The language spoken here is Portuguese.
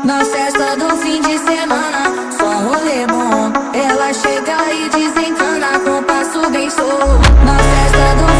Na festa do fim de semana, só rolê bom. Ela chega e desencana com passo bem show. Na festa do